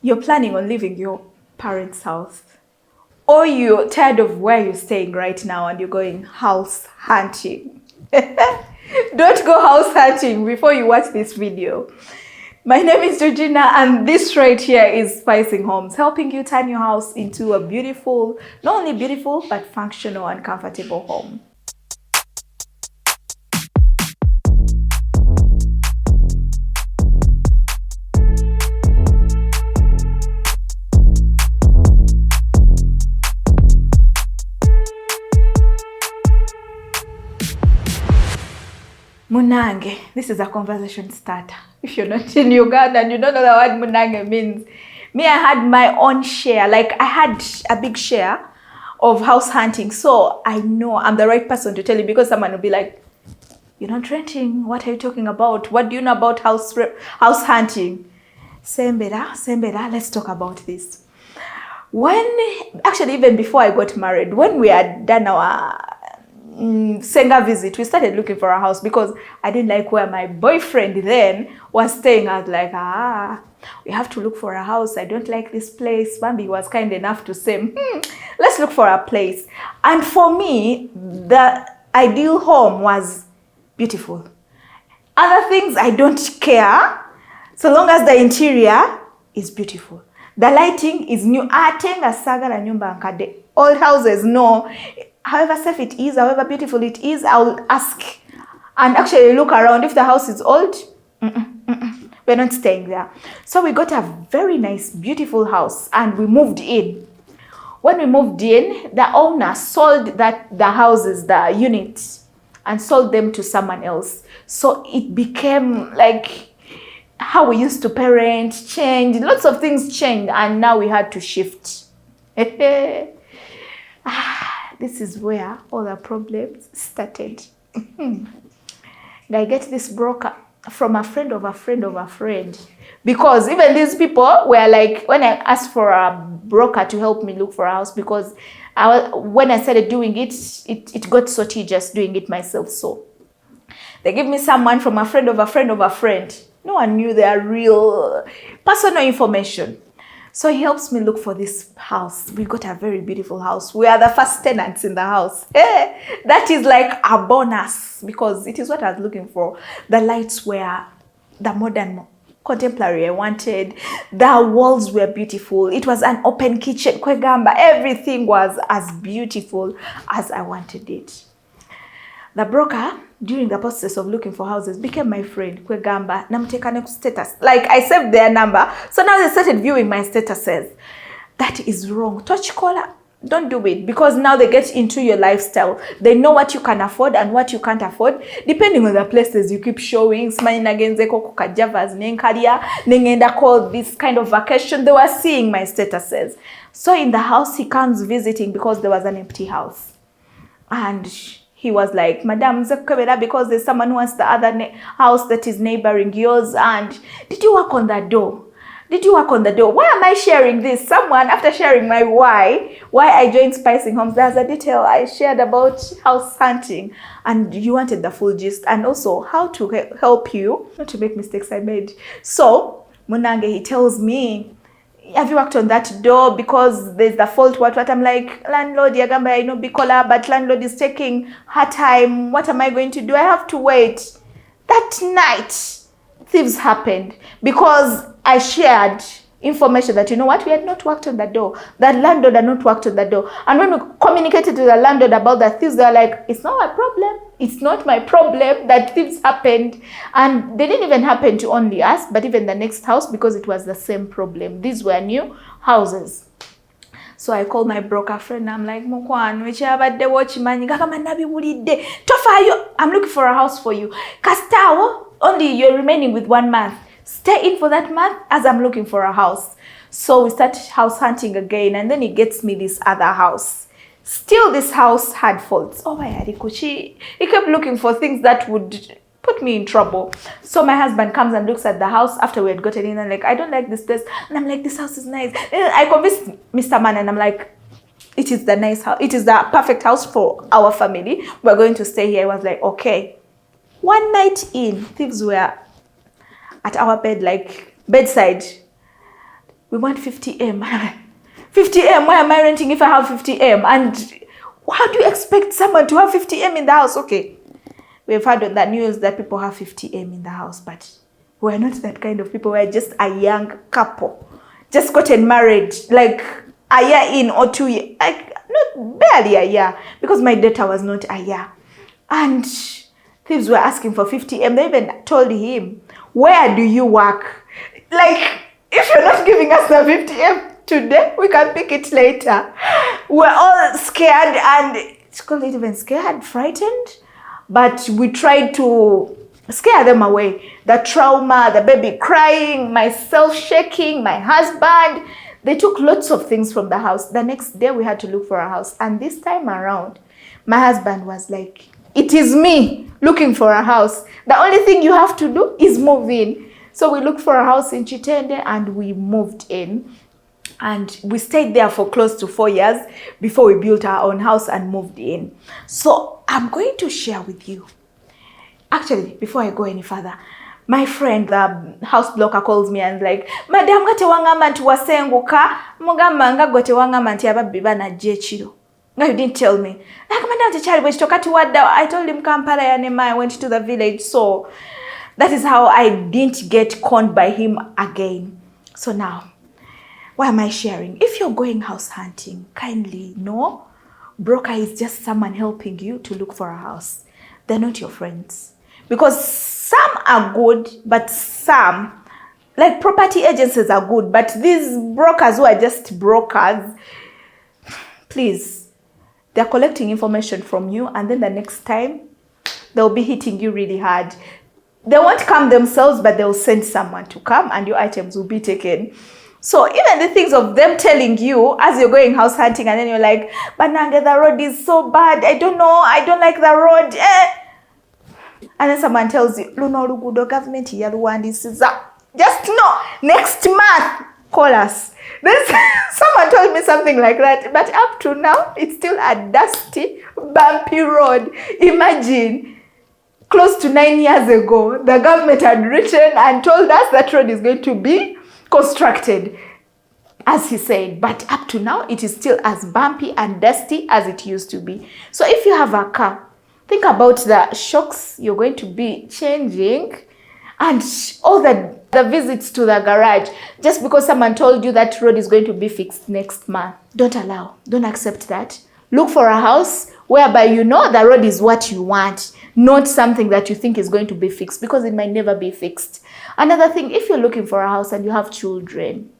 You're planning on leaving your parents' house, or you're tired of where you're staying right now and you're going house hunting. Don't go house hunting before you watch this video. My name is Georgina, and this right here is Spicing Homes, helping you turn your house into a beautiful, not only beautiful, but functional and comfortable home. Munange. This is a conversation starter. If you're not in Uganda and you don't know the word Munange means, me, I had my own share. Like, I had a big share of house hunting. So I know I'm the right person to tell you, because someone will be like, you're not renting. What are you talking about? What do you know about house hunting? Sembera, let's talk about this. Actually, even before I got married, when we had done our Senga visit, we started looking for a house because I didn't like where my boyfriend then was staying. I was like, we have to look for a house. I don't like this place. Bambi was kind enough to say, let's look for a place. And for me, the ideal home was beautiful. Other things, I don't care, so long as the interior is beautiful. The lighting is new. Atenga saga la nyumba nkade. Old houses, no. However safe it is, however beautiful it is, I'll ask and actually look around. If the house is old, we're not staying there. So we got a very nice, beautiful house and we moved in. When we moved in, the owner sold the houses, the units, and sold them to someone else. So it became like how we used to parent changed. Lots of things changed, and now we had to shift. This is where all the problems started. I get this broker from a friend of a friend of a friend. Because even these people were like, when I asked for a broker to help me look for a house, because when I started doing it got so tedious doing it myself. So they give me someone from a friend of a friend of a friend. No one knew their real personal information. So he helps me look for this house. We got a very beautiful house. We are the first tenants in the house. That is like a bonus, because it is what I was looking for. The lights were the modern, contemporary I wanted. The walls were beautiful. It was an open kitchen. Kwegamba, everything was as beautiful as I wanted it. The broker, during the process of looking for houses, became my friend. Kwegamba, namtekane status. Like, I saved their number. So now they started viewing my statuses. That is wrong. Touch caller, don't do it, because now they get into your lifestyle. They know what you can afford and what you can't afford, depending on the places you keep showing. Call this kind of vacation. They were seeing my statuses. So in the house, he comes visiting because there was an empty house. And he was like, Madam, because there's someone who wants the other house that is neighboring yours. And did you work on that door? Did you work on the door? Why am I sharing this? Someone, after sharing my why I joined Spicing Homes, there's a detail I shared about house hunting. And you wanted the full gist. And also how to help you not to make mistakes I made. So, Munange, he tells me, have you worked on that door? Because there's the fault. What? I'm like, landlord, Yagamba, I know Bikola, but landlord is taking her time. What am I going to do? I have to wait. That night, thieves happened because I shared information that, you know what, we had not worked on the door. The landlord had not worked on the door. And when we communicated to the landlord about the thieves, they were like, it's not my problem. It's not my problem that thieves happened. And they didn't even happen to only us, but even the next house, because it was the same problem. These were new houses. So I called my broker friend. I'm like, Mokwan, which about the watch man, I'm looking for a house for you. Kastawo, only you're remaining with 1 month. Stay in for that month as I'm looking for a house. So we start house hunting again, and then he gets me this other house. Still, this house had faults. Oh my God, he kept looking for things that would put me in trouble. So my husband comes and looks at the house after we had gotten in, and like, I don't like this place. And I'm like, this house is nice. And I convinced Mr. Man, and I'm like, it is the nice house. It is the perfect house for our family. We're going to stay here. I was like, okay. One night in, thieves were at our bed, like bedside. we want 50M. 50M, why am I renting if I have 50M? And how do you expect someone to have 50M in the house? Okay, we've heard on the news that people have 50M in the house, but we're not that kind of people. We're just a young couple, just gotten married, like a year in or 2 years, like not barely a year, because my data was not a year. And thieves were asking for 50M. They even told him, where do you work? Like, if you're not giving us the 50M today, we can pick it later. We're all scared, and it's called it even scared, frightened. But we tried to scare them away. The trauma, the baby crying, myself shaking, my husband. They took lots of things from the house. The next day we had to look for a house. And this time around, my husband was like, it is me looking for a house. The only thing you have to do is move in. So we looked for a house in Chitende and we moved in. And we stayed there for close to 4 years before we built our own house and moved in. So I'm going to share with you. Actually, before I go any further, my friend, the house blocker, calls me and like, Madam, gate wangama nti wasenguka, mugamba nga gote wangama nti ababbi banajja ekiro. No, you didn't tell me. Like, Madam, Tichari, when she took to what I told him Kampala and I went to the village. So that is how I didn't get conned by him again. So now, why am I sharing? If you're going house hunting, kindly know, broker is just someone helping you to look for a house. They're not your friends. Because some are good, but some, like property agencies are good, but these brokers who are just brokers, please, they're collecting information from you, and then the next time, they'll be hitting you really hard. They won't come themselves, but they'll send someone to come, and your items will be taken. So even the things of them telling you as you're going house hunting, and then you're like, Bananga, the road is so bad. I don't know. I don't like the road. And then someone tells you, Luno Lugudo government yaluwandisiza. Just know, next month, call us. Then someone told me something like that. But up to now, it's still a dusty, bumpy road. Imagine, close to 9 years ago, the government had written and told us that road is going to be constructed, as he said. But up to now, it is still as bumpy and dusty as it used to be. So if you have a car, think about the shocks you're going to be changing and all the visits to the garage just because someone told you that road is going to be fixed next month. Don't accept that. Look for a house whereby you know the road is what you want, not something that you think is going to be fixed, because it might never be fixed. Another thing, if you're looking for a house and you have children,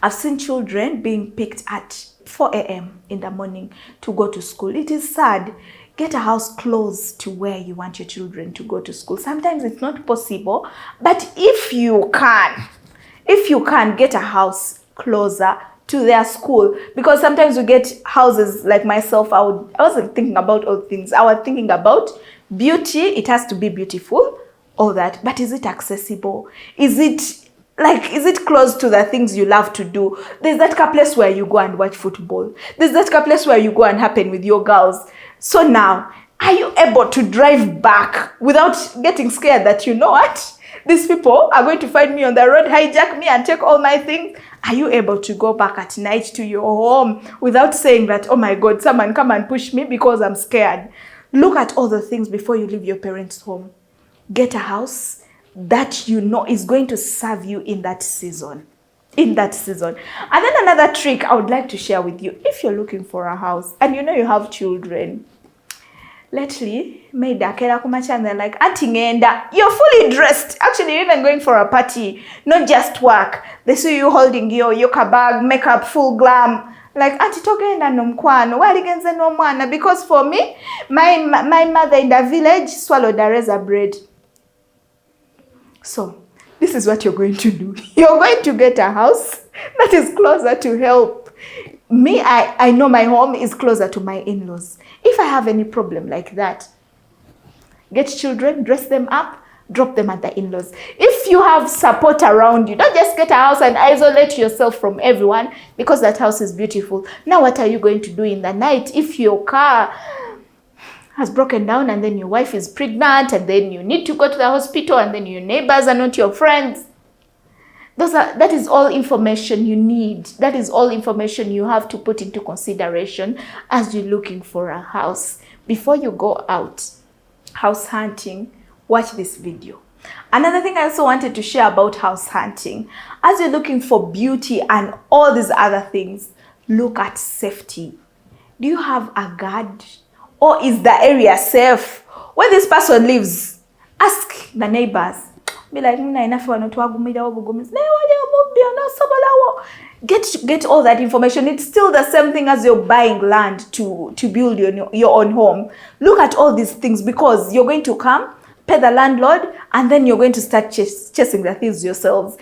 I've seen children being picked at 4 a.m. in the morning to go to school. It is sad. Get a house close to where you want your children to go to school. Sometimes it's not possible, but if you can get a house closer to their school, because sometimes you get houses like myself, I wasn't thinking about all things. I was thinking about beauty. It has to be beautiful, all that. But is it accessible? Is it close to the things you love to do? There's that place where you go and watch football. There's that place where you go and happen with your girls. So now, are you able to drive back without getting scared that, you know what, these people are going to find me on the road, hijack me and take all my things? Are you able to go back at night to your home without saying that, oh my God, someone come and push me because I'm scared? Look at all the things before you leave your parents' home. Get a house that you know is going to serve you in that season. And then another trick I would like to share with you, if you're looking for a house and you know you have children. Lately, they're like, Auntie Ngenda, you're fully dressed. Actually, you're even going for a party, not just work. They see you holding your yoga bag, makeup, full glam. Like, Auntie Togenda no mkwano, waligenze no mwana. Because for me, my mother in the village swallowed a razor bread. So, this is what you're going to do. You're going to get a house that is closer to help. Me, I know my home is closer to my in-laws. If I have any problem like that, get children, dress them up, drop them at the in-laws. If you have support around you, don't just get a house and isolate yourself from everyone because that house is beautiful. Now what are you going to do in the night if your car has broken down and then your wife is pregnant and then you need to go to the hospital and then your neighbors are not your friends? That is all information you need. That is all information you have to put into consideration as you're looking for a house. Before you go out house hunting, watch this video. Another thing I also wanted to share about house hunting, as you're looking for beauty and all these other things, look at safety. Do you have a guard? Or is the area safe? Where this person lives, ask the neighbors. Be like, get all that information. It's still the same thing as you're buying land to build your own home. Look at all these things, because you're going to come, pay the landlord, and then you're going to start chasing the thieves yourselves.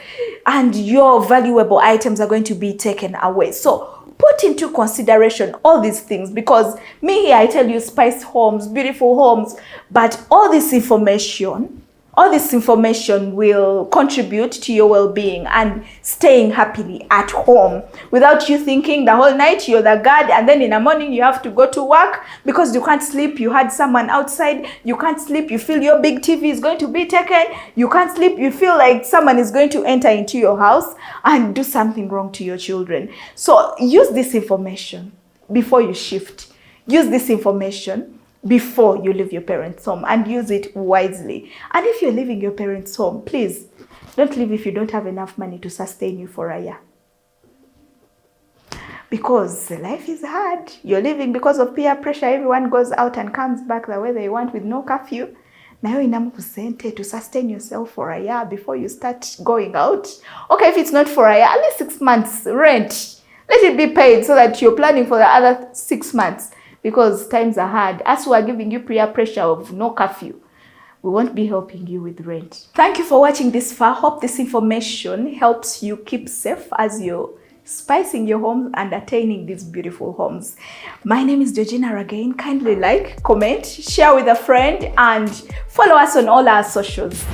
And your valuable items are going to be taken away. So put into consideration all these things, because me here, I tell you spice homes, beautiful homes, but all this information will contribute to your well-being and staying happily at home without you thinking the whole night you're the guard, and then in the morning you have to go to work because you can't sleep. You had someone outside. You can't sleep. You feel your big TV is going to be taken. You can't sleep. You feel like someone is going to enter into your house and do something wrong to your children. So use this information before you shift. Use this information before you leave your parents' home, and use it wisely. And if you're leaving your parents' home, please don't leave if you don't have enough money to sustain you for a year. Because life is hard. You're living because of peer pressure. Everyone goes out and comes back the way they want with no curfew. Now ina kusente to sustain yourself for a year before you start going out. Okay, if it's not for a year, at least 6 months rent. Let it be paid so that you're planning for the other 6 months. Because times are hard. As we are giving you peer pressure of no curfew, we won't be helping you with rent. Thank you for watching this far. Hope this information helps you keep safe as you're spicing your homes and attaining these beautiful homes. My name is Georgina again. Kindly like, comment, share with a friend, and follow us on all our socials.